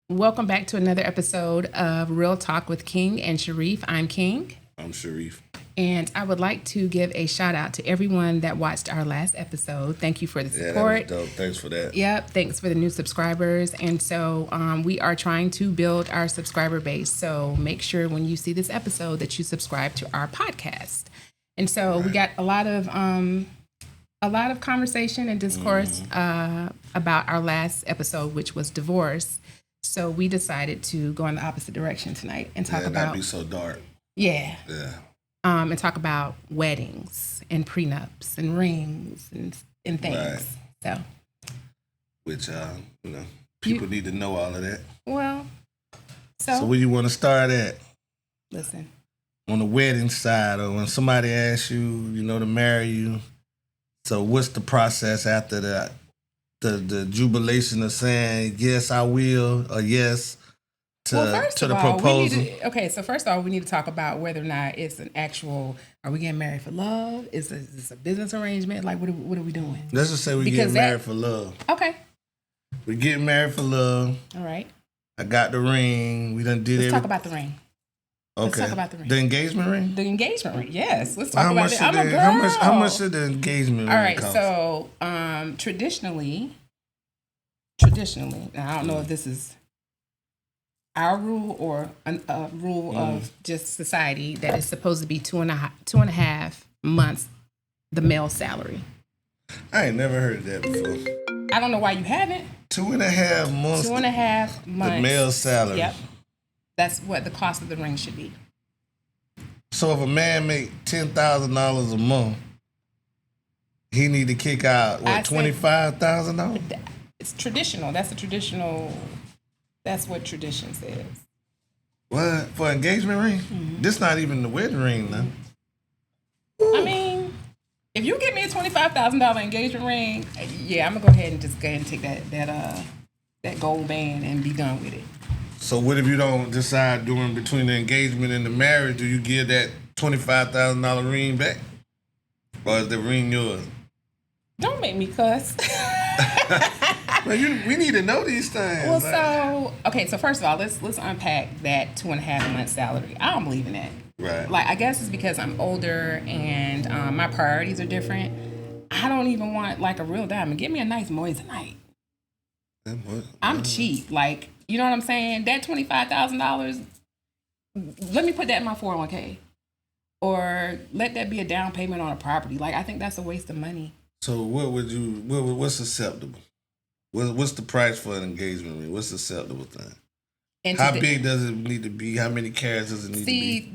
Welcome back to another episode of Real Talk with King and Sharif. I'm King. I'm Sharif. And I would like to give a shout out to everyone that watched our last episode. Thank you for the support. Yeah, that was dope. Thanks for that. Yep. Thanks for the new subscribers. And so we are trying to build our subscriber base. So make sure when you see this episode that you subscribe to our podcast. And so we got a lot of conversation and discourse about our last episode, which was divorce. So we decided to go in the opposite direction tonight and talk about. That'd be so dark. Yeah. Yeah. And talk about weddings and prenups and rings and things. Right. So. Which people need to know all of that. Well. So where you want to start at? Listen. On the wedding side, or when somebody asks you, to marry you. So what's the process after that? The jubilation of saying yes, I will, or yes to the proposal. So first of all, we need to talk about whether or not it's an actual. Are we getting married for love? Is this a business arrangement? Like, what are we doing? Let's just say we get married for love. Okay. We get married for love. All right. I got the ring. We done did it. Let's talk about the ring. Okay. Let's talk about the ring. The engagement ring? The engagement ring, yes. Let's talk about it. I'm a girl. How much should the engagement ring cost? All right, so traditionally, now I don't know if this is our rule or a rule of just society, that is supposed to be two and a half months the male salary. I ain't never heard of that before. I don't know why you haven't. 2.5 months. 2.5 months. The male salary. Yep. That's what the cost of the ring should be. So if a man make $10,000 a month, he need to kick out $25,000? It's traditional. That's what tradition says. What? For engagement ring? Mm-hmm. This not even the wedding ring now. I mean, if you give me a $25,000 engagement ring, yeah, I'm gonna go ahead and take that gold band and be done with it. So what if you don't decide during between the engagement and the marriage? Do you give that $25,000 ring back, or is the ring yours? Don't make me cuss. Well, we need to know these things. Well, so first of all, let's unpack that 2.5 months salary. I don't believe in that. Right. Like, I guess it's because I'm older and my priorities are different. I don't even want like a real diamond. Give me a nice moissanite. I'm cheap. Like, you know what I'm saying? That $25,000. Let me put that in my 401k, or let that be a down payment on a property. Like, I think that's a waste of money. So what's acceptable? What's the price for an engagement ring? What's the acceptable thing? And how big does it need to be? How many carats does it need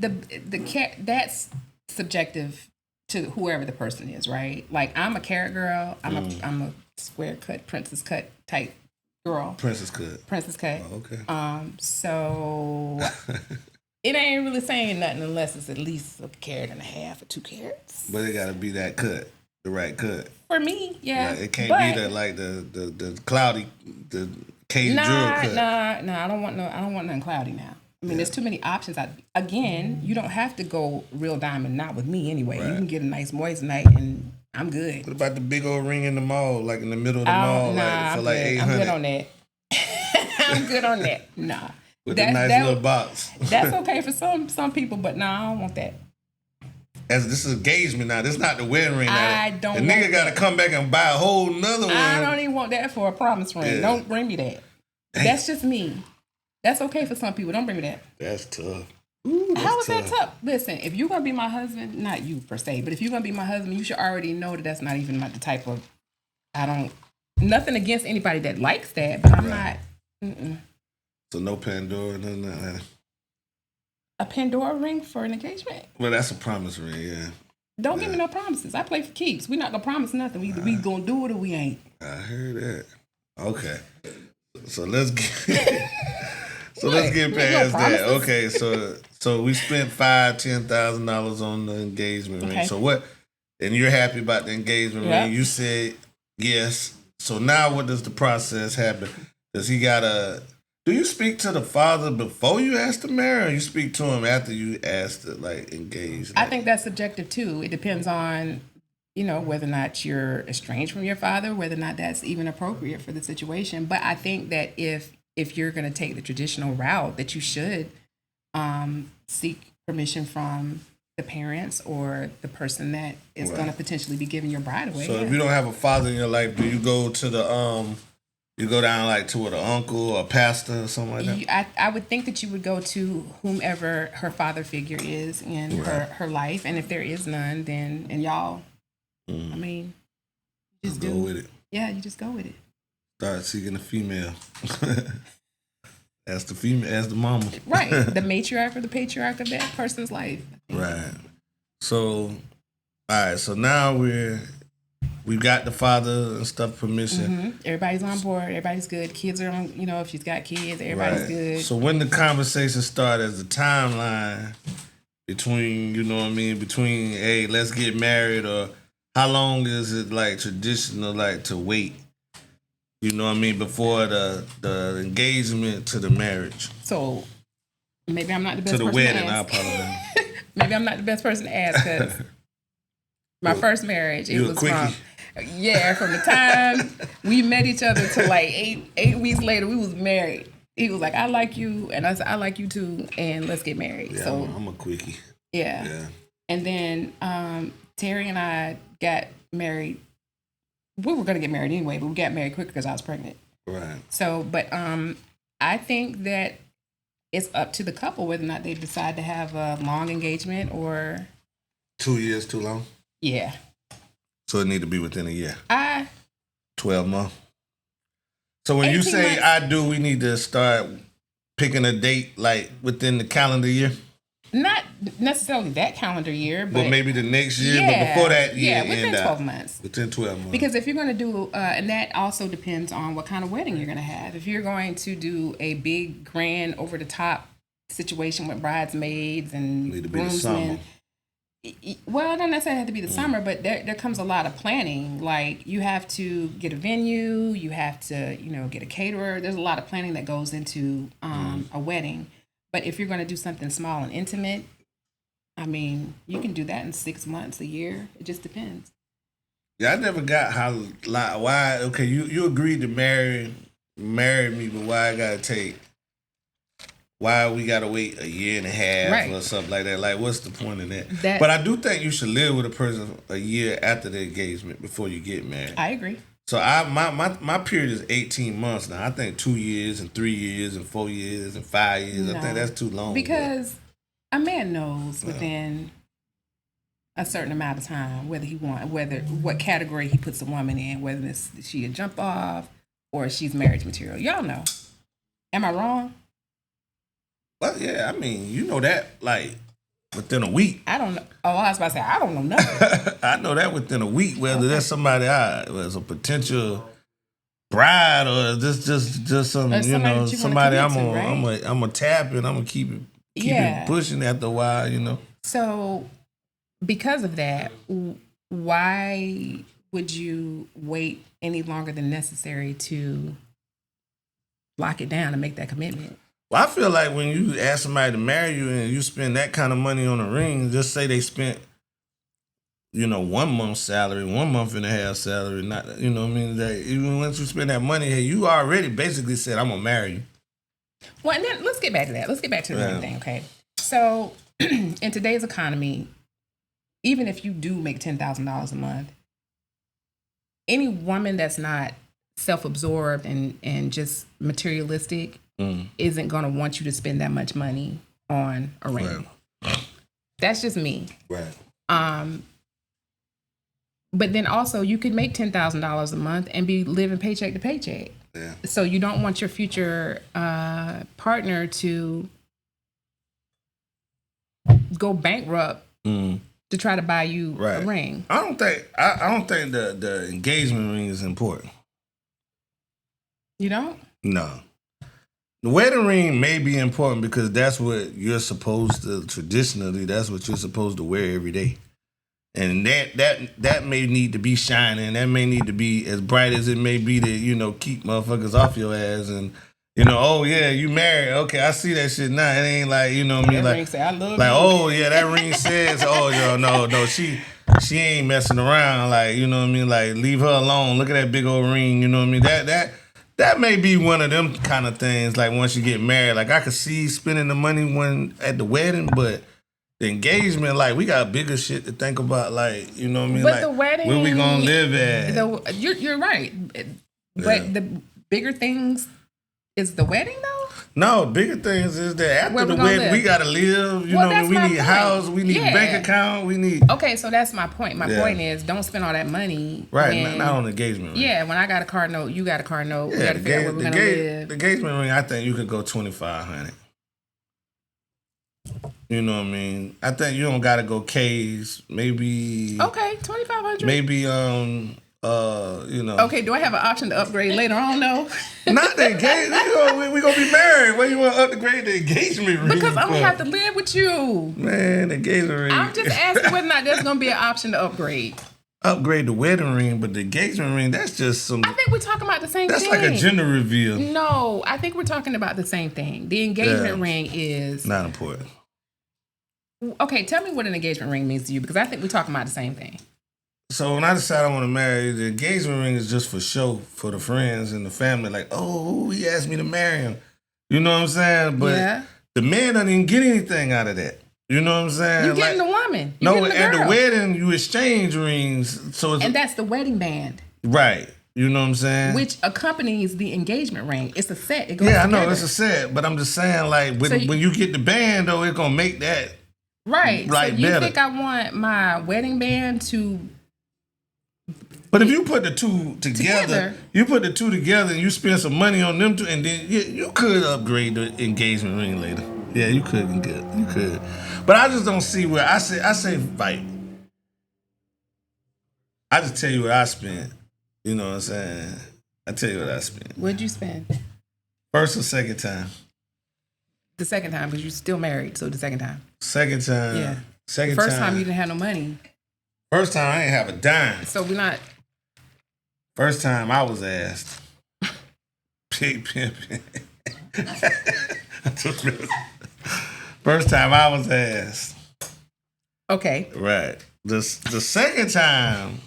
to be? See, that's subjective to whoever the person is, right? Like, I'm a carat girl. I'm a square cut, princess cut type girl. Princess cut. Oh, okay. So it ain't really saying nothing unless it's at least a carat and a half or 2 carats. But it got to be that cut. The right cut. For me, yeah. It can't be the cloudy, the cage drill cut. Nah. I don't want nothing cloudy now. I mean, there's too many options. Again, you don't have to go real diamond, not with me anyway. Right. You can get a nice moissanite and I'm good. What about the big old ring in the mall, like in the middle of the mall, for like $800? I'm good on that. I'm good on that. Nah. With a nice little box. That's okay for some people, but nah, I don't want that. As this is engagement now, this is not the wedding ring. I don't. The nigga got to come back and buy a whole nother one. I don't even want that for a promise ring. Yeah. Don't bring me that. Dang. That's just me. That's okay for some people. Don't bring me that. That's tough. How is that tough? Listen, if you're gonna be my husband, not you per se, but if you're gonna be my husband, you should already know that that's not even like the type of. Nothing against anybody that likes that, but I'm not. So no Pandora, nothing like that. A Pandora ring for an engagement? Well, that's a promise ring, yeah. Don't give me no promises. I play for keeps. We're not gonna promise nothing. We gonna do it or we ain't. I heard that. Okay, so let's get let's get past that. Okay, so we spent $10,000 on the engagement ring. So what? And you're happy about the engagement ring? You said yes. So now, what does the process happen? Does he gotta? Do you speak to the father before you ask to marry, or you speak to him after you ask to engage? I think that's subjective too. It depends on, whether or not you're estranged from your father, whether or not that's even appropriate for the situation. But I think that if if you're going to take the traditional route, that you should seek permission from the parents or the person that is going to potentially be giving your bride away. So if you don't have a father in your life, do you go to the you go down like to an uncle or pastor or something like that? I would think that you would go to whomever her father figure is in her life, and if there is none, then and y'all, I mean, just go with it. Yeah, you just go with it. Start seeking a female. That's the female. That's the mama. Right, the matriarch or the patriarch of that person's life. Right. So, all right. So now we've got the father and stuff permission. Everybody's on board. Everybody's good. Kids are on. If she's got kids, everybody's good. So when the conversation started, as the timeline between, between hey, let's get married, or how long is it like traditional like to wait? Before the engagement to the marriage. So maybe I'm not the best person to ask. To the wedding, I apologize. Maybe I'm not the best person to ask because my first marriage, it was from the time we met each other to like eight weeks later, we was married. He was like, I like you, and I said, I like you too, and let's get married. Yeah, so I'm a quickie. Yeah. And then Terry and I got married. We were going to get married anyway, but we got married quicker because I was pregnant. Right. So, but I think that it's up to the couple whether or not they decide to have a long engagement or 2 years too long. Yeah. So it need to be within a year. 12 months. So when you say months. I do, we need to start picking a date like within the calendar year. Not necessarily that calendar year, but maybe the next year. But before that year, within 12 months. Within 12 months. Because if you're going to do, and that also depends on what kind of wedding you're going to have. If you're going to do a big, grand, over the top situation with bridesmaids and groomsmen, well, it don't necessarily have to be the summer, but there comes a lot of planning. Like you have to get a venue, you have to get a caterer. There's a lot of planning that goes into a wedding. But if you're going to do something small and intimate, I mean, you can do that in 6 months, a year. It just depends. Yeah, I never got why. Okay, you agreed to marry me, but why we got to wait a year and a half or something like that? Like, what's the point in that? But I do think you should live with a person a year after the engagement before you get married. I agree. So my period is 18 months now. I think 2 years and 3 years and 4 years and 5 years. No, I think that's too long. Because a man knows within a certain amount of time what category he puts a woman in, whether she a jump off or she's marriage material. Y'all know. Am I wrong? Well, yeah. I mean, you know that like within a week. I don't know. Oh, I was about to say, I don't know nothing. I know that within a week, whether that's somebody as a potential bride or just some, somebody I'm gonna tap and I'm gonna keep it pushing after a while, So, because of that, why would you wait any longer than necessary to lock it down and make that commitment? Well, I feel like when you ask somebody to marry you and you spend that kind of money on a ring, just say they spent, 1 month's salary, 1 month and a half salary, not, what I mean? That even once you spend that money, hey, you already basically said, I'm going to marry you. Well, and then let's get back to that. Let's get back to the money thing, okay? So, in today's economy, even if you do make $10,000 a month, any woman that's not self-absorbed and just materialistic isn't going to want you to spend that much money on a ring. Right. That's just me. Right. But then also you could make $10,000 a month and be living paycheck to paycheck. Yeah. So you don't want your future partner to go bankrupt to try to buy you a ring. I don't think the engagement ring is important. You don't? No. The wedding ring may be important because that's what you're supposed to, traditionally, that's what you're supposed to wear every day. And that may need to be shining. That may need to be as bright as it may be to, keep motherfuckers off your ass. And, oh, yeah, you married. Okay, I see that shit now. It ain't like, That ring say, I love you. Oh, yeah, that ring says, no, she ain't messing around. Like, Like, leave her alone. Look at that big old ring. You know what I mean? that may be one of them kind of things. Like once you get married, like I could see spending the money when at the wedding, but the engagement, like we got bigger shit to think about. Like you know what I mean? But like the wedding, where we gonna live at? You're right, but the bigger things is the wedding though. No, bigger things is that after the wedding, we gotta live. You know, we need a house, we need a bank account, we need. Okay, so that's my point. My point is, don't spend all that money. Right, not on the engagement ring. Yeah, when I got a car note, you got a car note. We got to figure out where we're gonna live. The engagement ring, I think you could go $2,500. You know what I mean? I think you don't gotta go K's. Maybe. Okay, $2,500. Maybe you know. Okay, do I have an option to upgrade later on though? Not the engagement. We gonna be married. Why you want to upgrade the engagement ring? Because I'm gonna have to live with you. Man, the engagement ring. I'm just asking whether or not there's gonna be an option to upgrade. Upgrade the wedding ring, but the engagement ring, that's just some. I think we're talking about the same thing. That's like a gender reveal. No, I think we're talking about the same thing. The engagement ring is not important. Okay, tell me what an engagement ring means to you, because I think we're talking about the same thing. So when I decide I want to marry, the engagement ring is just for show, for the friends and the family. Like, oh, he asked me to marry him. You know what I'm saying? But the man doesn't even get anything out of that. You know what I'm saying? You're getting the woman. No, at the wedding, you exchange rings. So and that's the wedding band. Right. You know what I'm saying? Which accompanies the engagement ring. It's a set. It goes together. I know, it's a set. But I'm just saying, like, when you get the band, though, it's going to make that right. Like, so you better. think I want my wedding band to... But if you put the two together, and you spend some money on them two, and then you could upgrade the engagement ring later. Yeah, you could. You could. But I just don't see where I say like, I just tell you what I spent. You know what I'm saying? I tell you what I spent. What'd you spend? First or second time? The second time, because you're still married, so the second time. Second time. Yeah. Second First time you didn't have no money. First time I ain't have a dime. So we're not... First time I was asked. Pig pimping. First time I was asked. Okay. Right. The second time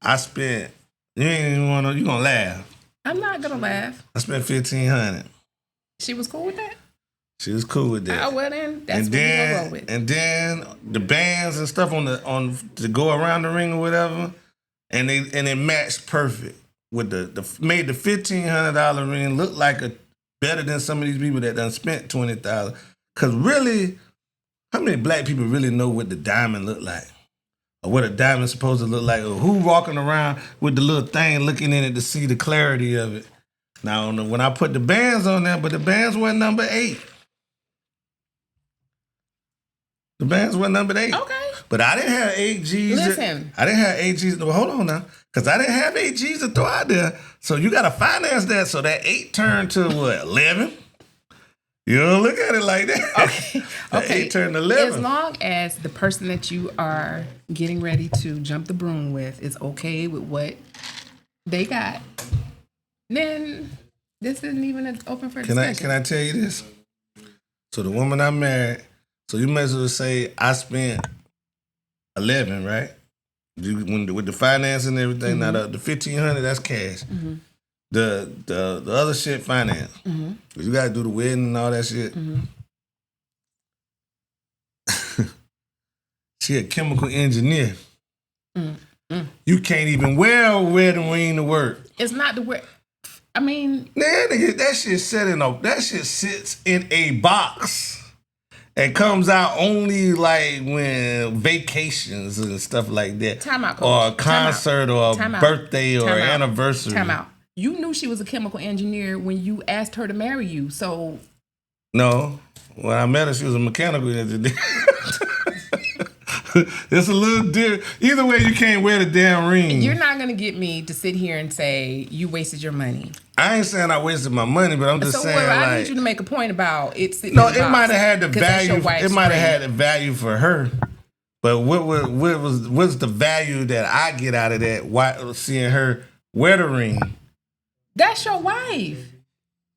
I spent, you gonna laugh. I'm not gonna laugh. I spent $1,500. She was cool with that? She was cool with that. Well then, that's what we're gonna roll with. And then the bands and stuff on to go around the ring or whatever, and it matched perfect with made the $1,500 ring look like better than some of these people that done spent $20,000. Cause really, how many black people really know what the diamond look like? Or what a diamond's supposed to look like? Or who walking around with the little thing looking in it to see the clarity of it? Now, when I put the bands on there, but the bands were number 8. The bands were number 8. Okay. But I didn't have 8 G's. Listen. I didn't have 8 G's. Well, hold on now. Because I didn't have 8 G's to throw out there. So you got to finance that. So that 8 turned to what, 11? You don't look at it like that. Okay. 8 turned to 11. As long as the person that you are getting ready to jump the broom with is okay with what they got, then this isn't even open for discussion. Can I tell you this? So the woman I married, so you might as well say I spent 11, right? With the finance and everything. Mm-hmm. Now the $1,500, that's cash. Mm-hmm. The other shit, finance. Mm-hmm. You gotta do the wedding and all that shit. Mm-hmm. She a chemical engineer. Mm-hmm. You can't even wear a wedding ring to work. It's not the wear. I mean, that shit sits in a box. It comes out only like when vacations and stuff like that. Time out, Coach. Or a concert or a birthday or anniversary. Time out. You knew she was a chemical engineer when you asked her to marry you, so... No. When I met her, she was a mechanical engineer. It's a little different. Either way, you can't wear the damn ring. You're not going to get me to sit here and say you wasted your money. I ain't saying I wasted my money, but I'm just saying I need you to make a point about it. No, it might have had the value. It might have had the value for her. But what's the value that I get out of that? Seeing her wear the ring. That's your wife.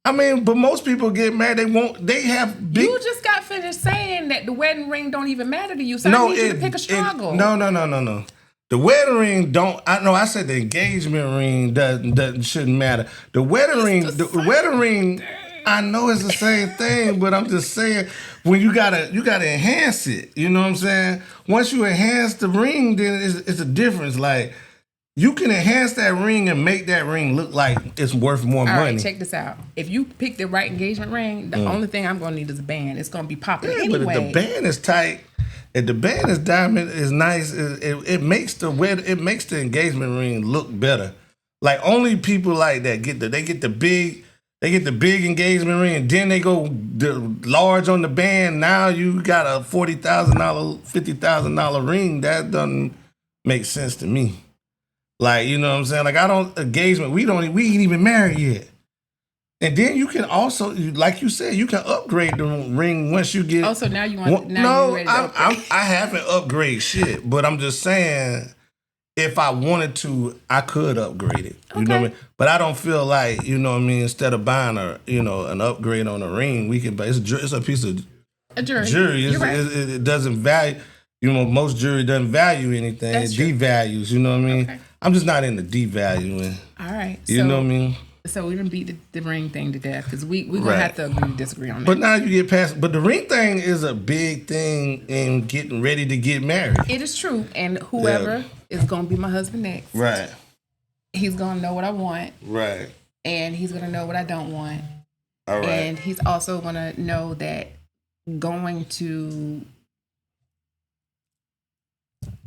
I mean, but most people get married. They have big... You just got finished saying that the wedding ring don't even matter to you. So I need you to pick a struggle. No. The wedding ring don't. I know. I said the engagement ring shouldn't matter. The wedding ring. The wedding ring. I know it's the same thing, but I'm just saying when you gotta enhance it. You know what I'm saying? Once you enhance the ring, then it's a difference. Like you can enhance that ring and make that ring look like it's worth more money. All right, check this out. If you pick the right engagement ring, the only thing I'm gonna need is a band. It's gonna be popping anyway. But if the band is tight, if the band is diamond, is nice. It makes the engagement ring look better. Like only people like that get the big engagement ring, and then they go large on the band. Now you got a $40,000, $50,000 ring. That doesn't make sense to me. Like, you know what I'm saying? Like we ain't even married yet. And then you can also, like you said, you can upgrade the ring once you get. Oh, so now you want? Now I haven't upgraded shit, but I'm just saying. If I wanted to, I could upgrade it. You know what I mean? But I don't feel like, you know what I mean, instead of buying an upgrade on a ring, we can buy it's a piece of jewelry. You're right. It doesn't value, most jewelry doesn't value anything. That's it devalues, you know what I mean? Okay. I'm just not into devaluing. All right. You know what I mean? So we didn't beat the ring thing to death because we're going to have to agree to disagree on that. But now you get past, but the ring thing is a big thing in getting ready to get married. It is true. And whoever is going to be my husband next. Right. He's going to know what I want. Right. And he's going to know what I don't want. All right. And he's also going to know that going to,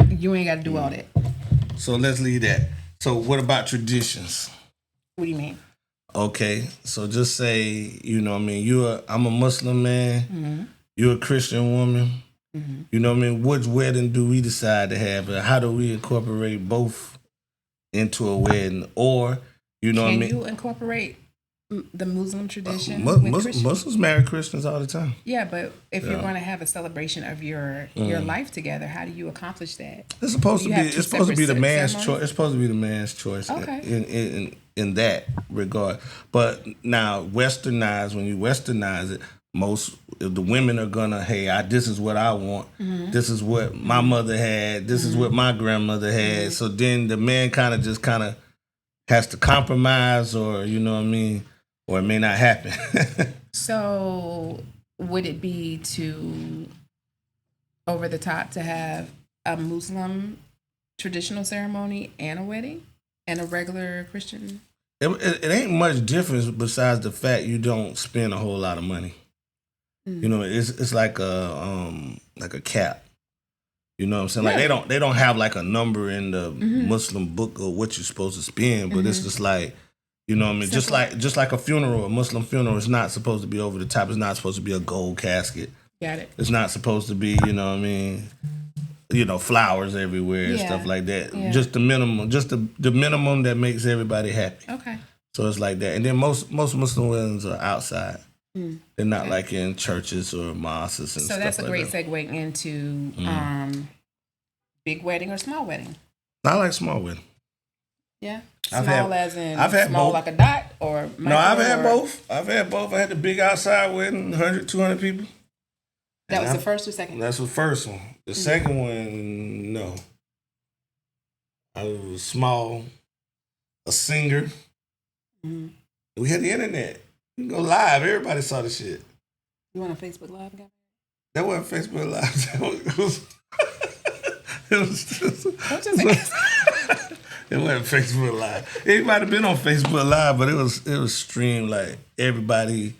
you ain't got to do all that. So let's leave that. So what about traditions? What do you mean? Okay, so just say, you know what I mean, I'm a Muslim man, Mm-hmm. you're a Christian woman, Mm-hmm. you know what I mean, which wedding do we decide to have? How do we incorporate both into a wedding? Or, you know what I mean? Can you incorporate the Muslim tradition with Christian? Muslims marry Christians all the time. Yeah, but if you're going to have a celebration of your life together, how do you accomplish that? It's supposed to be the man's choice. It's supposed to be the man's choice. Okay. In that regard. But now westernized, when you westernize it, most of the women are gonna, hey, this is what I want. Mm-hmm. This is what my mother had. This is what my grandmother had. Mm-hmm. So then the man kind of has to compromise, or you know what I mean, or it may not happen. So would it be too over the top to have a Muslim traditional ceremony and a wedding and a regular Christian? It ain't much difference besides the fact you don't spend a whole lot of money. Mm. You know, it's like a cap. You know what I'm saying? Like they don't have like a number in the Muslim book of what you're supposed to spend, but it's just like, you know what I mean? Simple. Just like a funeral, a Muslim funeral, it's not supposed to be over the top. It's not supposed to be a gold casket. Got it. It's not supposed to be, you know what I mean, flowers everywhere and stuff like that. Yeah. Just the minimum, the minimum that makes everybody happy. Okay. So it's like that. And then most Muslim weddings are outside. Mm. They're not like in churches or mosques and stuff like that. So that's a great segue into big wedding or small wedding. I like small wedding. Yeah. I've had small both. Like a dot or no, I've had both. I had the big outside wedding, 100, 200 people. That was the first or second? That's the first one. The second one, no. I was small, a singer. Mm-hmm. We had the internet. You can go live. Everybody saw the shit. You went on Facebook Live? That wasn't Facebook Live. It wasn't Facebook Live. It might have been on Facebook Live, but it was streamed like everybody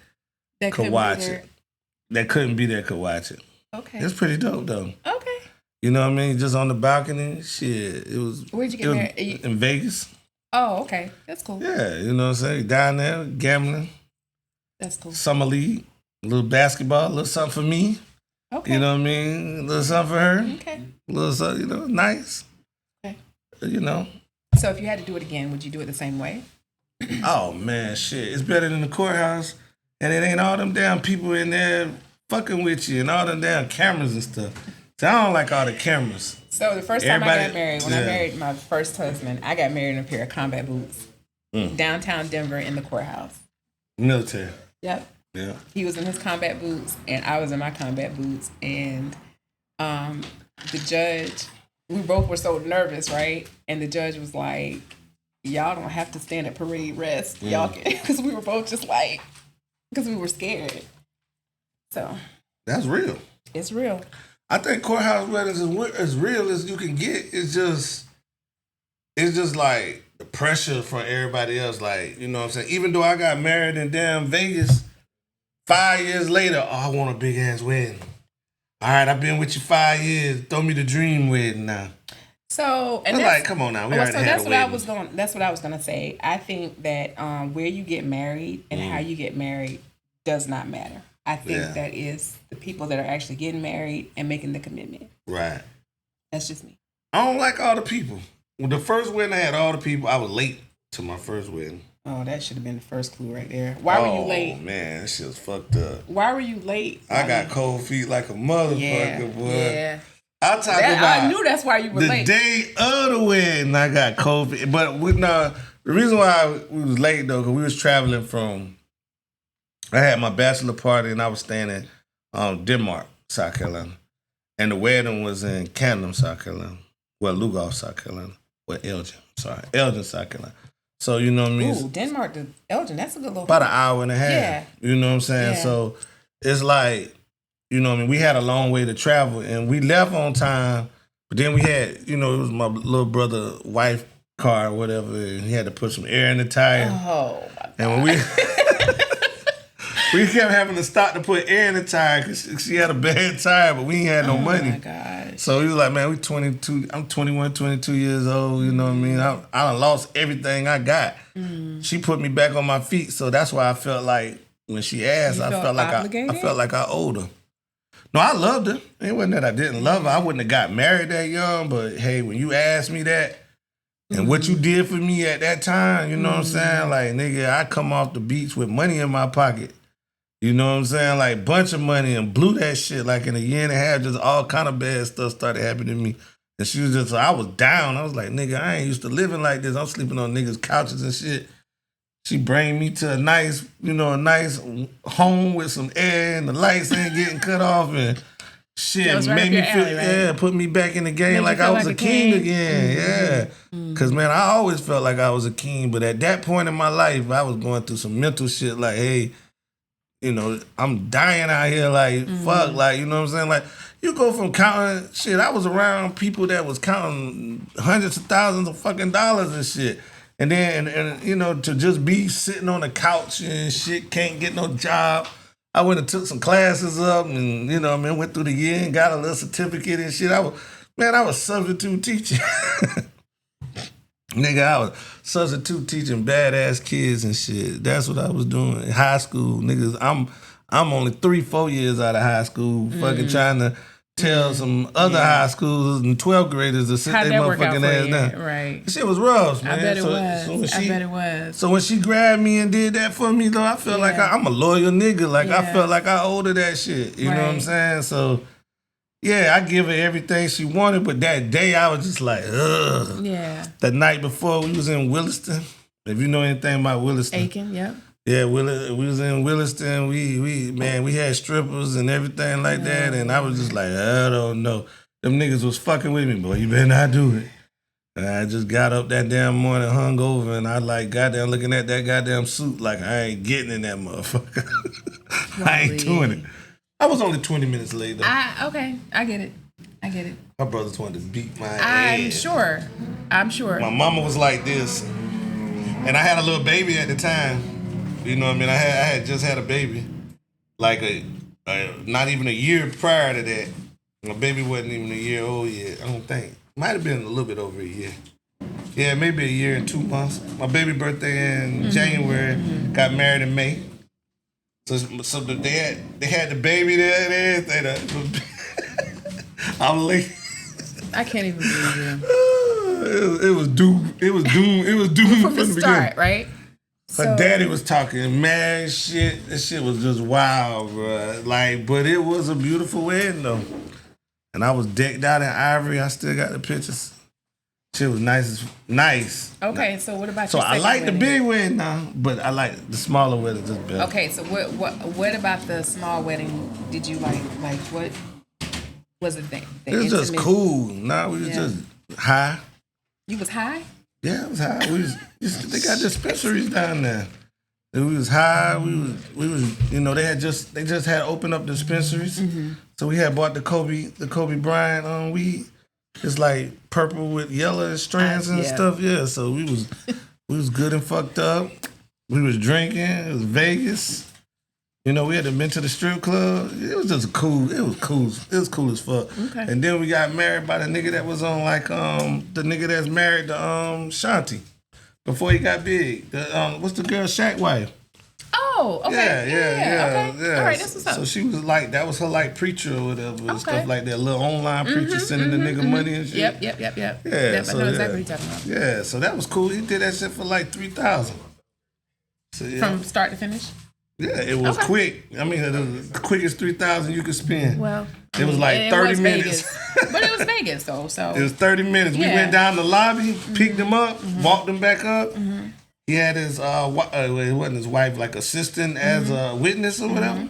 could watch it. That couldn't be there could watch it. Okay. It's pretty dope though. Okay. You know what I mean? Just on the balcony. Shit. It was. Where'd you get married? In Vegas. Oh, okay. That's cool. Yeah, you know what I'm saying? Down there, gambling. That's cool. Summer league. A little basketball, a little something for me. Okay. You know what I mean? A little something for her. Okay. A little something, nice. Okay. So if you had to do it again, would you do it the same way? Oh man, shit. It's better than the courthouse. And it ain't all them damn people in there fucking with you and all them damn cameras and stuff. So I don't like all the cameras. So the first time I got married, when I married my first husband, I got married in a pair of combat boots. Downtown Denver in the courthouse. Military. Yep. Yeah. He was in his combat boots and I was in my combat boots. And the judge we both were so nervous, right? And the judge was like, y'all don't have to stand at parade rest. Y'all can, because we were both just like, because we were scared. So. That's real. It's real. I think courthouse weddings is as real as you can get. It's just like the pressure from everybody else. Like, you know what I'm saying? Even though I got married in damn Vegas, 5 years later, I want a big ass wedding. All right, I've been with you 5 years. Throw me the dream wedding now. So, and that's like, come on now, we already had a wedding. That's what I was gonna say. I think that where you get married and how you get married does not matter. I think that is the people that are actually getting married and making the commitment. Right. That's just me. I don't like all the people. When the first wedding I had all the people, I was late to my first wedding. Oh, that should have been the first clue right there. Why were you late? Oh, man, that shit was fucked up. Why were you late? I got cold feet like a motherfucker, boy. Yeah. I knew that's why you were late. The day of the wedding, I got cold feet. But the reason why we was late, though, because we was traveling from... I had my bachelor party and I was staying in Denmark, South Carolina. And the wedding was in Camden, South Carolina. Well, Lugolf, South Carolina. Well, Elgin, South Carolina. So, you know what I mean? Ooh, Denmark to Elgin, that's a good little... About an hour and a half. Yeah. You know what I'm saying? Yeah. So, it's like, you know what I mean? We had a long way to travel and we left on time. But then we had, it was my little brother wife car or whatever. And he had to put some air in the tire. Oh, my God. And when we... We kept having to stop to put air in the tire because she had a bad tire, but we ain't had no money. Oh, my gosh. So he was like, man, we 22. I'm 21, 22 years old. You know what I mean? I done lost everything I got. She put me back on my feet. So that's why I felt like when she asked, I felt like I owed her. No, I loved her. It wasn't that I didn't love her. I wouldn't have got married that young. But, hey, when you asked me that and what you did for me at that time, you know what I'm saying? Like, nigga, I come off the beach with money in my pocket. You know what I'm saying? Like, bunch of money and blew that shit. Like, in a year and a half, just all kind of bad stuff started happening to me. And she was just, I was down. I was like, nigga, I ain't used to living like this. I'm sleeping on niggas' couches and shit. She bring me to a nice home with some air and the lights ain't getting cut off and shit. Made me feel, right? Put me back in the game like I was a king again. Because, man, I always felt like I was a king. But at that point in my life, I was going through some mental shit like, hey, I'm dying out here, like, fuck, like, you know what I'm saying? Like, you go from counting, shit, I was around people that was counting hundreds of thousands of fucking dollars and shit. And then, to just be sitting on the couch and shit, can't get no job. I went and took some classes up and, went through the year and got a little certificate and shit. I was substitute teaching. Nigga, I was substitute teaching badass kids and shit. That's what I was doing in high school. Niggas, I'm only 3-4 years out of high school, fucking trying to tell some other high schoolers and 12th graders to sit their motherfucking ass down. Right. Shit was rough, man. I bet it was. So when she grabbed me and did that for me, though, I felt like I'm a loyal nigga. Like, I felt like I owed her that shit. You know what I'm saying? So... yeah, I give her everything she wanted, but that day I was just like, ugh. Yeah. The night before we was in Williston. If you know anything about Williston. Aiken, yep. Yeah, we was in Williston. We had strippers and everything like that, and I was just like, I don't know. Them niggas was fucking with me, boy. You better not do it. And I just got up that damn morning, hung over, and I like goddamn looking at that goddamn suit like I ain't getting in that motherfucker. I ain't doing it. I was only 20 minutes late, though. Okay, I get it. My brothers wanted to beat my ass. I'm sure. My mama was like this. And I had a little baby at the time. You know what I mean? I had just had a baby. Like, not even a year prior to that. My baby wasn't even a year old yet, I don't think. Might have been a little bit over a year. Yeah, maybe a year and 2 months. My baby birthday in January, got married in May. So they had the baby there and everything. I'm late. I can't even believe you. It was doomed from the start, right? Her daddy was talking mad shit. This shit was just wild, bro. Like, but it was a beautiful wedding though. And I was decked out in ivory. I still got the pictures. Shit was nice. Okay, so what about so your second I like wedding? the big wedding now, but I like the smaller wedding just better. Okay, so what about the small wedding? Did you like what? Was it it was just cool. Nah, we was just high. You was high? Yeah, I was high. They got dispensaries down there. We was high. We was. They just had opened up dispensaries. Mm-hmm. So we had bought the Kobe Bryant weed. It's like purple with yellow strands and stuff. Yeah. So we was good and fucked up. We was drinking. It was Vegas. We had been to the strip club. It was just cool. It was cool. It was cool as fuck. Okay. And then we got married by the nigga that was on the nigga that's married to Shanti before he got big. What's the girl Shaq wife? Oh, okay. Yeah. Okay. All right, that's what's up. So she was like, that was her like preacher or whatever, and stuff like that. Little online preacher sending the nigga money and shit. Yep. Yeah. So, I know exactly what you're talking about. Yeah, so that was cool. He did that shit for like $3,000. So, From start to finish? Yeah, it was quick. I mean, the quickest $3,000 you could spend. Well, it was like 30 minutes. But it was Vegas, though. So it was 30 minutes. Yeah. We went down the lobby, picked him up, walked him back up. Mm-hmm. He had his it wasn't his wife, like assistant as a witness or whatever.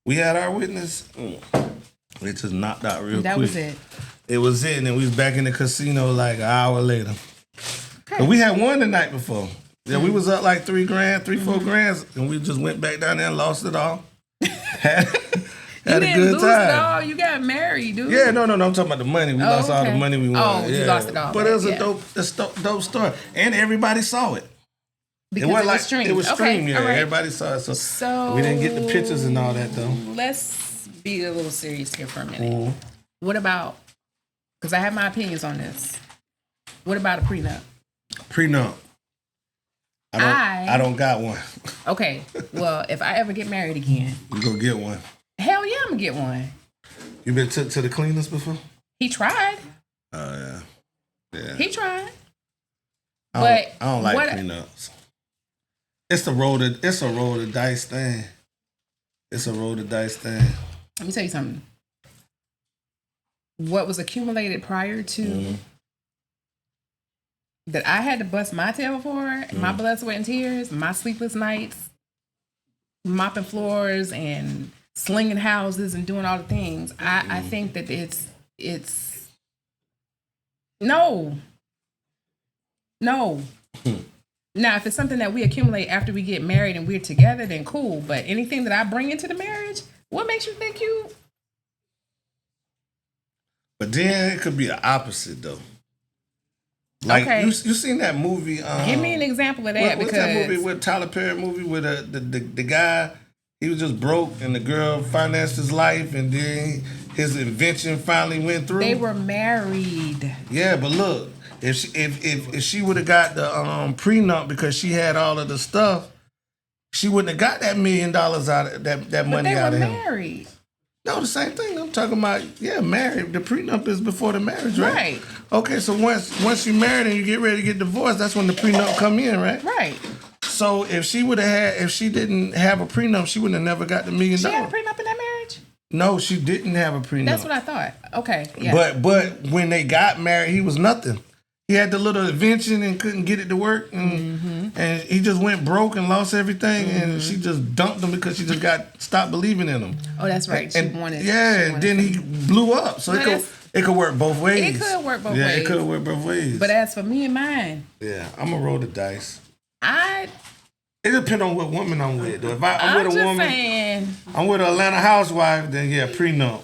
We had our witness. It just knocked out real quick. That was it. It was it, and then we was back in the casino like an hour later. Okay. But we had won the night before. Yeah, we was up like $4 grand, and we just went back down there and lost it all. Had a good time. You didn't lose it all. You got married, dude. Yeah, no. I'm talking about the money. We lost all the money we won. Oh, you lost it all. But it was a dope story, and everybody saw it. Because it was streamed. It was streamed. Yeah, right. Everybody saw it. So we didn't get the pictures and all that though. Let's be a little serious here for a minute. What about? Because I have my opinions on this. What about a prenup? Prenup. I don't got one. Okay. Well, if I ever get married again, you gonna get one. Hell yeah, I'm gonna get one. You been to the cleaners before? He tried. Oh yeah. He tried. I don't like prenups. It's a roll of dice thing. It's a roll of dice thing. Let me tell you something. What was accumulated prior to that I had to bust my tail for, my blood, sweat, and tears, my sleepless nights, mopping floors and slinging houses and doing all the things. I think that it's no. Now, if it's something that we accumulate after we get married and we're together, then cool. But anything that I bring into the marriage, what makes you think you? But then it could be the opposite, though. Like, you seen that movie? Give me an example of that. What's that movie with Tyler Perry movie with the guy? He was just broke and the girl financed his life, and then his invention finally went through. They were married. Yeah, but look. If she would have got the prenup because she had all of the stuff, she wouldn't have got that $1 million out of that money out of him. But they were married. No, the same thing. I'm talking about, married. The prenup is before the marriage, right? Right. Okay, so once you're married and you get ready to get divorced, that's when the prenup come in, right? Right. So if she didn't have a prenup, she wouldn't have never got the $1 million. She had a prenup in that marriage? No, she didn't have a prenup. That's what I thought. Okay. Yeah. But when they got married, he was nothing. He had the little invention and couldn't get it to work, and he just went broke and lost everything, and she just dumped him because she just stopped believing in him. Oh, that's right. And then he blew up. So it could work both ways. It could work both ways. Yeah, it could work both ways. But as for me and mine, I'm gonna roll the dice. It depends on what woman I'm with. Though. If I'm with a woman, I'm with an Atlanta housewife, then prenup.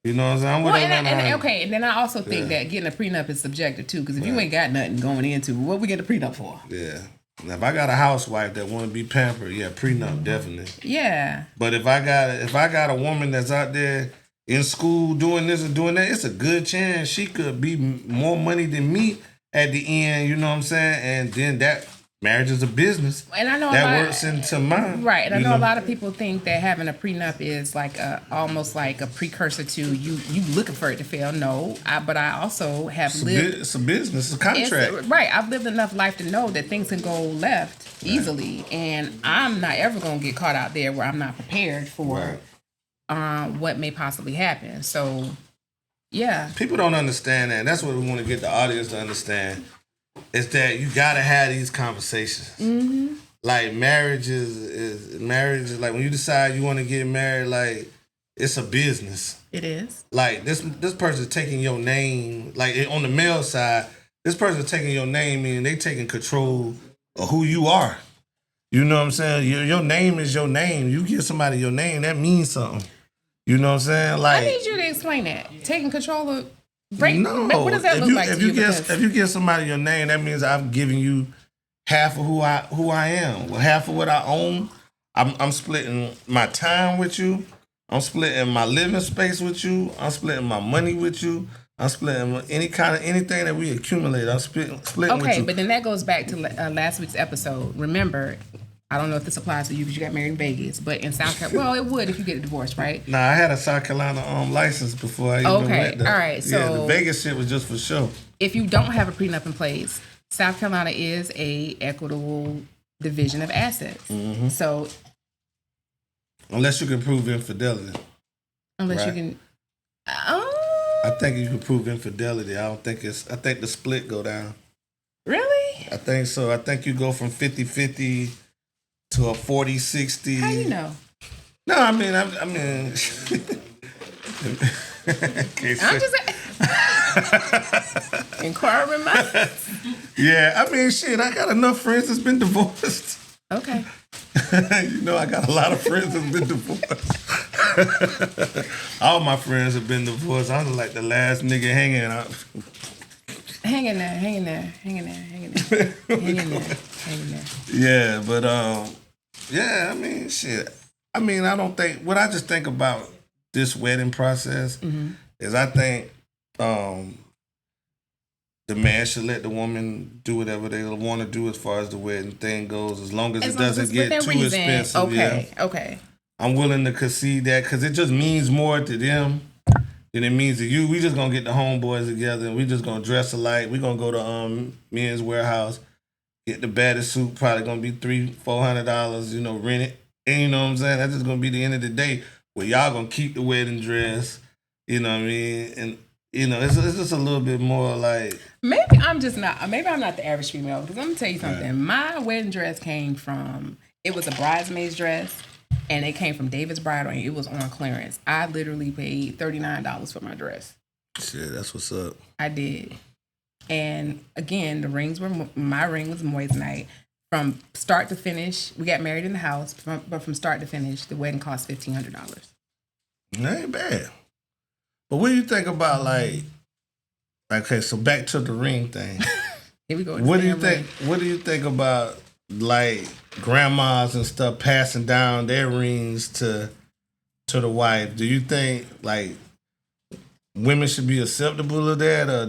You know what I'm saying? And then I also think that getting a prenup is subjective too, because if you ain't got nothing going into, what we get a prenup for? Yeah. Now, if I got a housewife that want to be pampered, prenup definitely. Yeah. But if I got a woman that's out there in school doing this and doing that, it's a good chance she could be more money than me at the end. You know what I'm saying? And then that. Marriage is a business, and I know that works into mine. Right, and I know a lot of people think that having a prenup is like almost like a precursor to you looking for it to fail. No, but I also have lived. It's a business, it's a contract. Right, I've lived enough life to know that things can go left easily, and I'm not ever going to get caught out there where I'm not prepared for what may possibly happen. So, yeah, people don't understand that. That's what we want to get the audience to understand. Is that you gotta have these conversations. Like marriage is like when you decide you want to get married. Like it's a business. It is. Like this person's taking your name. Like on the male side, this person's taking your name and they taking control of who you are. You know what I'm saying? Your name is your name. You give somebody your name, that means something. You know what I'm saying? Like I need you to explain that. Taking control of. No. What does that look like to you? If you give somebody your name, that means I'm giving you half of who I am. Well, half of what I own. I'm splitting my time with you. I'm splitting my living space with you. I'm splitting my money with you. I'm splitting anything that we accumulate. I'm splitting with you. Okay, but then that goes back to last week's episode. Remember, I don't know if this applies to you because you got married in Vegas, but in South Carolina, well, it would if you get a divorce, right? Nah, I had a South Carolina license before I even went there. All right. So the Vegas shit was just for show. If you don't have a prenup in place, South Carolina is a equitable division of assets. Mm-hmm. So unless you can prove infidelity. Unless you can. I think you can prove infidelity. I think the split go down. Really? I think so. I think you go from 50-50 to a 40-60. How you know? No, I mean. I'm just inquiring minds. Yeah, I mean, shit. I got enough friends that's been divorced. Okay. You know, I got a lot of friends that's been divorced. All my friends have been divorced. I'm like the last nigga hanging out. Hang in there. Yeah, but yeah, I mean, shit. I mean, I don't think what I just think about this wedding process is I think the man should let the woman do whatever they want to do as far as the wedding thing goes, as long as it doesn't get too expensive. Okay. I'm willing to concede that because it just means more to them than it means to you. We just gonna get the homeboys together and we just gonna dress alike. We gonna go to Men's Warehouse, get the baddest suit, probably gonna be $300-400, you know, rent it. And you know what I'm saying? That's just gonna be the end of the day where y'all gonna keep the wedding dress, you know what I mean? And you know, it's just a little bit more like maybe I'm not the average female because I'm gonna tell you something. Right. My wedding dress came from it was a bridesmaid's dress. And it came from David's Bridal, and it was on clearance. I literally paid $39 for my dress. Shit, that's what's up. I did. And again, my ring was moissanite. From start to finish, we got married in the house, but from start to finish, the wedding cost $1,500. That ain't bad. But what do you think about okay, so back to the ring thing. Here we go. What do you think about like grandmas and stuff passing down their rings to the wife? Do you think like women should be acceptable of that, or or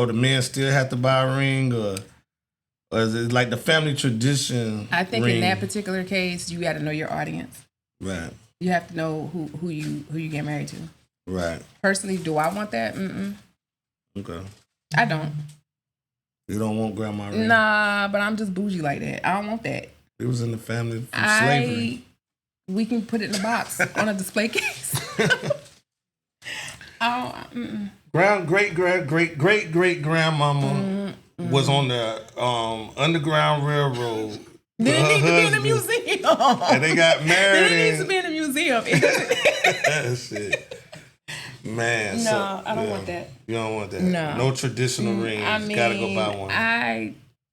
the men still have to buy a ring, or is it like the family tradition? I think in that particular case, you got to know your audience. Right. You have to know who you get married to. Right. Personally, do I want that? Mm-mm. Okay. I don't. You don't want grandma ring? Nah, but I'm just bougie like that. I don't want that. It was in the family from slavery. We can put it in a box on a display case. Great grandmama was on the Underground Railroad. Then it needs to be in a museum. And they got married. Then it needs to be in a museum. Shit. Man, no, I don't want that. You don't want that? No traditional rings. I mean, gotta go buy one.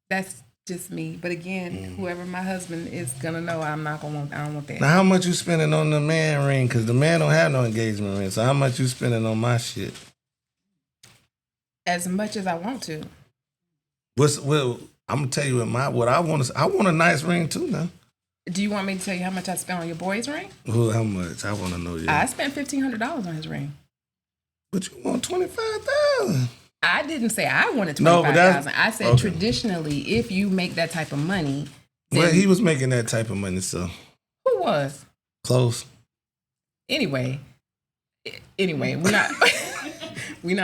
That's just me. But again, whoever my husband is gonna know, I don't want that. Now, how much you spending on the man ring? Because the man don't have no engagement ring. So how much you spending on my shit? As much as I want to. I'm gonna tell you what I want. I want a nice ring too now. Do you want me to tell you how much I spent on your boy's ring? Well, how much? I want to know. Yeah. I spent $1,500 on his ring. But you want $25,000. I didn't say I wanted $25,000. I said traditionally, if you make that type of money. Well, he was making that type of money, so. Who was? Close. Anyway, we're not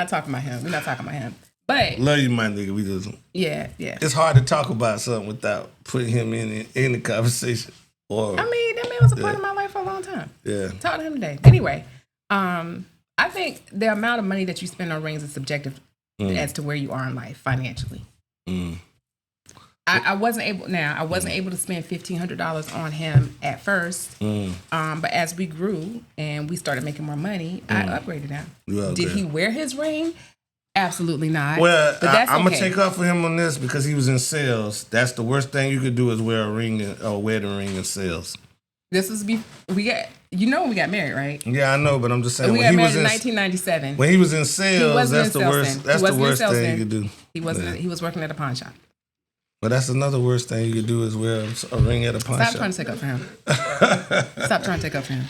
talking about him. We're not talking about him. But love you, my nigga. We just yeah. It's hard to talk about something without putting him in the conversation. Or I mean, that man was a part of my life for a long time. Yeah. Talk to him today. Anyway, I think the amount of money that you spend on rings is subjective as to where you are in life financially. I wasn't able. Now I wasn't able to spend $1,500 on him at first. But as we grew and we started making more money, I upgraded him. Did he wear his ring? Absolutely not. Well, but I'm gonna take up for him on this because he was in sales. That's the worst thing you could do is wear a ring, a wedding ring in sales. This was when we got married, right? Yeah, I know, but I'm just saying. We got married in 1997. When he was in sales, that's the worst. That's the worst thing you could do. He wasn't. He was working at a pawn shop. But that's another worst thing you could do is wear a ring at a pawn shop. Stop trying to take up for him. Stop trying to take up for him.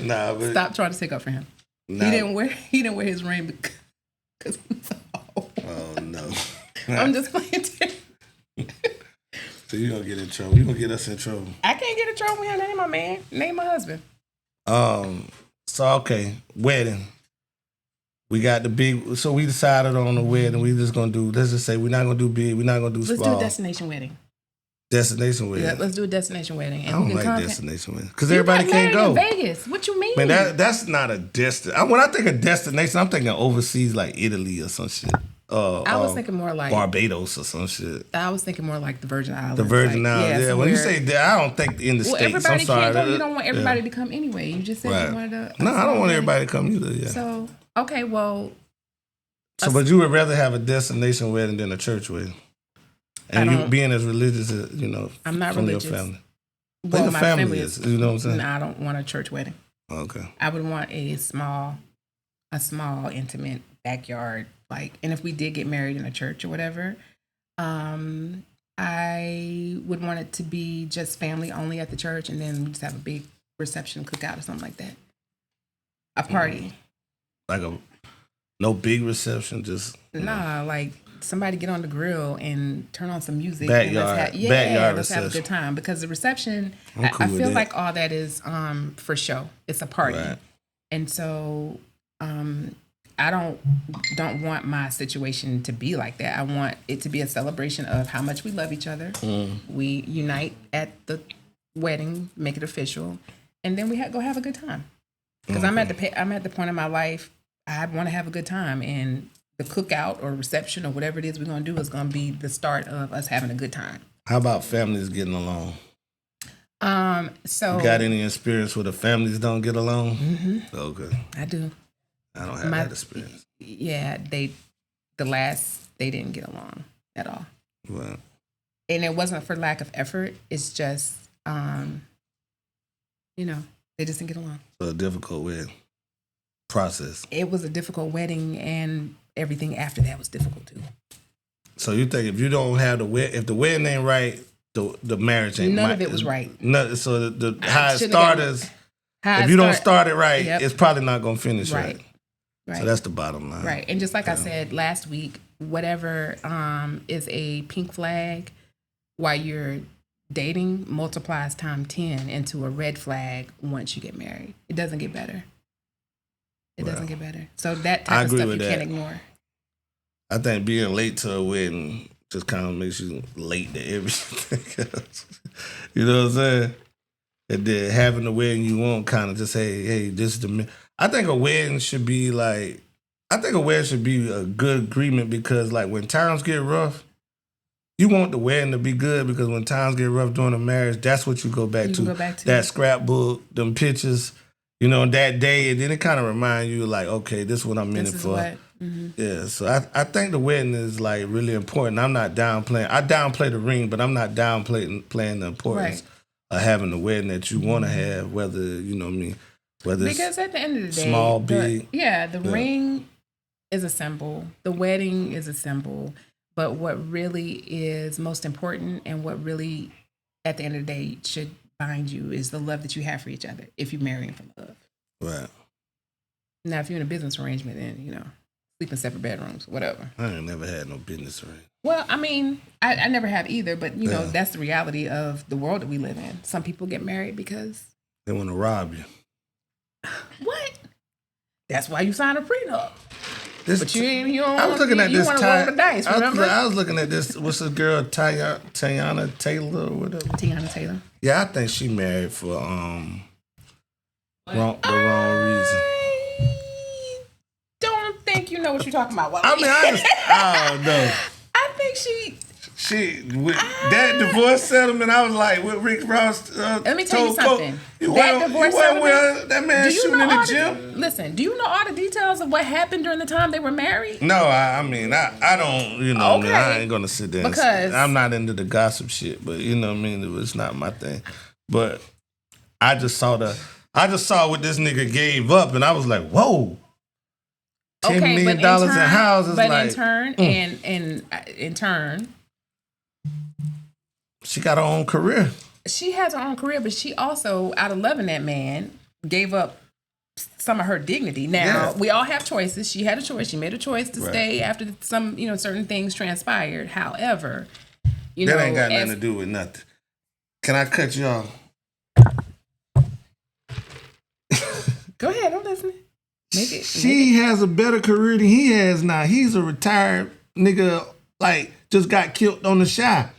Nah, but stop trying to take up for him. Nah. He didn't wear his ring because he was old. Oh no! I'm just playing. So you're gonna get in trouble. You're gonna get us in trouble. I can't get in trouble with him. Name my man. Name my husband. So okay, wedding. We got the big. So we decided on the wedding. We just gonna do. Let's just say we're not gonna do big. We're not gonna do small. Let's do a destination wedding. Destination wedding. Yeah, let's do a destination wedding. And I don't like destination wedding because everybody can't go. In Vegas. What you mean? Man, that's not a destination. When I think of destination, I'm thinking overseas like Italy or some shit. I was thinking more like Barbados or some shit. I was thinking more like the Virgin Islands. The Virgin Islands, yeah. When you say that, I don't think in the States. Everybody I'm sorry. Can't go. You don't want everybody to come anyway. You just said you wanted to. No, I don't want everybody to come either. Yeah. So okay, well. So, but you would rather have a destination wedding than a church wedding, and you being as religious as I'm not from religious. Your family. Well, your my family is. You know what I'm saying? No, I don't want a church wedding. Okay. I would want a small, intimate backyard. And if we did get married in a church or whatever, I would want it to be just family only at the church, and then we just have a big reception cookout or something like that. A party. No big reception, just like somebody get on the grill and turn on some music. Backyard let's have a good time because the reception. I feel like all that is for show. It's a party, right. And so I don't want my situation to be like that. I want it to be a celebration of how much we love each other. We unite at the wedding, make it official, and then we go have a good time. Because I'm at the point in my life. I want to have a good time, and the cookout or reception or whatever it is we're going to do is going to be the start of us having a good time. How about families getting along? So you got any experience where the families don't get along? Mm-hmm. Okay. I do. I don't have that experience. Yeah, they didn't get along at all. Well, and it wasn't for lack of effort. It's just, they just didn't get along. So a difficult wedding process. It was a difficult wedding, and everything after that was difficult too. So you think if you don't have if the wedding ain't right, the marriage ain't. None of it was right. So the how it started. If you don't start it right, it's probably not going to finish right. Right. So that's the bottom line. Right. And just like I said last week, whatever is a pink flag while you're dating multiplies times 10 into a red flag once you get married. It doesn't get better. It doesn't get better. So that type of stuff you can't ignore. I think being late to a wedding just kind of makes you late to everything else. You know what I'm saying? And then having the wedding you want kind of just hey, this is the... I think a wedding should be a good agreement because when times get rough, you want the wedding to be good because when times get rough during the marriage, that's what you go back to. That scrapbook, them pictures, that day, and then it kind of reminds you okay, this is what I'm in it for. Mm-hmm. Yeah, so I think the wedding is really important. I'm not downplaying. I downplay the ring, but I'm not downplaying the importance of having the wedding that you want to have, whether whether because at the end of the day, small, big. The ring is a symbol. The wedding is a symbol. But what really is most important and what really, at the end of the day, should bind you is the love that you have for each other if you're marrying for love. Right. Now, if you're in a business arrangement, then, sleep in separate bedrooms, whatever. I ain't never had no business arrangement. Well, I mean, I never have either, but, that's the reality of the world that we live in. Some people get married because... they want to rob you. What? That's why you sign a prenup. But you don't I was looking at this. You want to roll the dice, remember? I was looking at this. What's this girl, Tiana Taylor or whatever? Tiana Taylor. Yeah, I think she married for the wrong reason. I don't think you know what you're talking about. I don't know. I think Shit, with that divorce settlement, I was like, what Rick Ross let me tell you something. That man shooting in the gym. Listen, do you know all the details of what happened during the time they were married? No, I mean, I don't, okay. I ain't gonna sit there because I'm not into the gossip shit, but you know what I mean, it's not my thing. But I just saw what this nigga gave up, and I was like, whoa. $10 million in houses. But like, in turn, she got her own career. She has her own career, but she also, out of loving that man, gave up some of her dignity. Now, we all have choices. She had a choice. She made a choice to stay after some, certain things transpired. However, that ain't got nothing to do with nothing. Can I cut you off? Go ahead. I'm listening. She has a better career than he has now. He's a retired nigga, like, just got killed on the shot.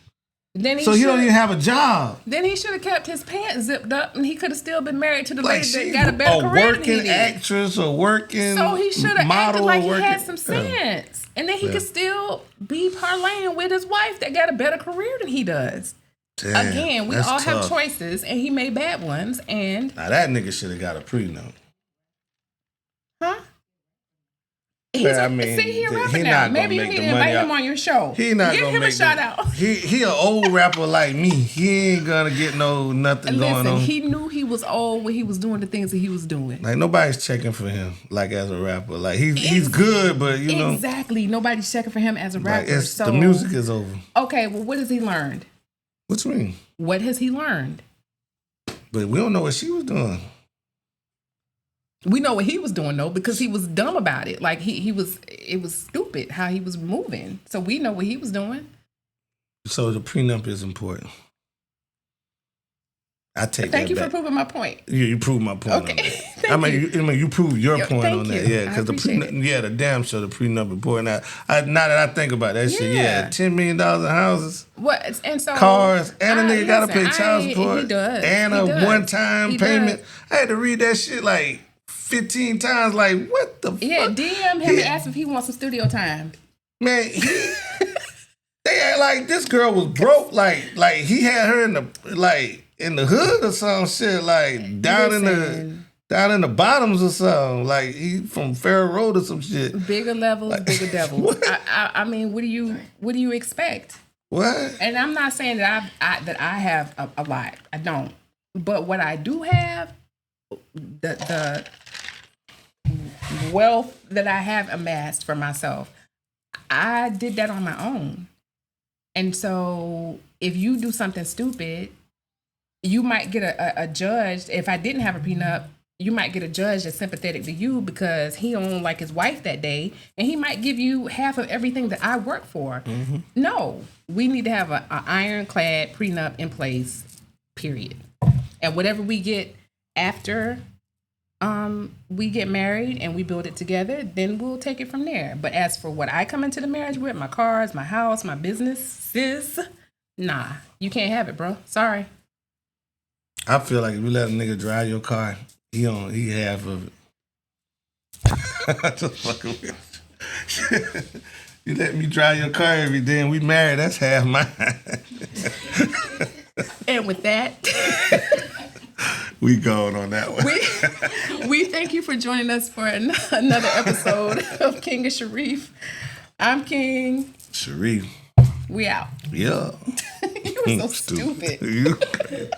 So he don't even have a job. Then he should have kept his pants zipped up, and he could have still been married to the lady that got a better career than he did. A working actress, a working model. So he should have acted like he had some sense. And then he could still be parlaying with his wife that got a better career than he does. Damn, again, we all have choices, and he made bad ones. And now that nigga should have got a prenup. Huh? He a rapper now. Maybe you need to invite him on your show. He not Give gonna him make a shout out. He an old rapper like me. He ain't gonna get nothing going on. He knew he was old when he was doing the things that he was doing. Like nobody's checking for him. Like as a rapper, like he's good, but you know exactly. Nobody's checking for him as a rapper. Like the music is over. Okay, well, what has he learned? What you mean? What has he learned? But we don't know what she was doing. We know what he was doing though, because he was dumb about it. Like it was stupid how he was moving. So we know what he was doing. So the prenup is important. I take Thank that you back. for proving my point. You proved my point. Okay. On that. You proved your point on you. that. Yeah, because the prenup, the damn sure the prenup important. Now that I think about that shit, $10 million in houses, what and so cars, and a nigga gotta pay child support, he does. and a one-time payment. I had to read that shit like 15 times. Like what the fuck? Yeah, DM him and ask if he wants some studio time. Man, they act like this girl was broke. Like he had her in the hood or some shit, like down in the bottoms or something. Like he from Farrow Road or some shit. Bigger levels, like, bigger devils. I mean, what do you expect? What? And I'm not saying that I have a lot. I don't. But what I do have, the wealth that I have amassed for myself, I did that on my own. And so if you do something stupid, you might get a judge. If I didn't have a prenup, you might get a judge that's sympathetic to you because he don't like his wife that day, and he might give you half of everything that I work for. Mm-hmm. No, we need to have an ironclad prenup in place, period. And whatever we get after we get married and we build it together, then we'll take it from there. But as for what I come into the marriage with, my cars, my house, my businesses, nah, you can't have it, bro. Sorry. I feel like if you let a nigga drive your car, he half of it. Just fucking with you. You let me drive your car every day and we married, that's half mine. And with that, we going on that one. We thank you for joining us for another episode of King and Sharif. I'm King. Sharif. We out. Yeah. You were so stupid.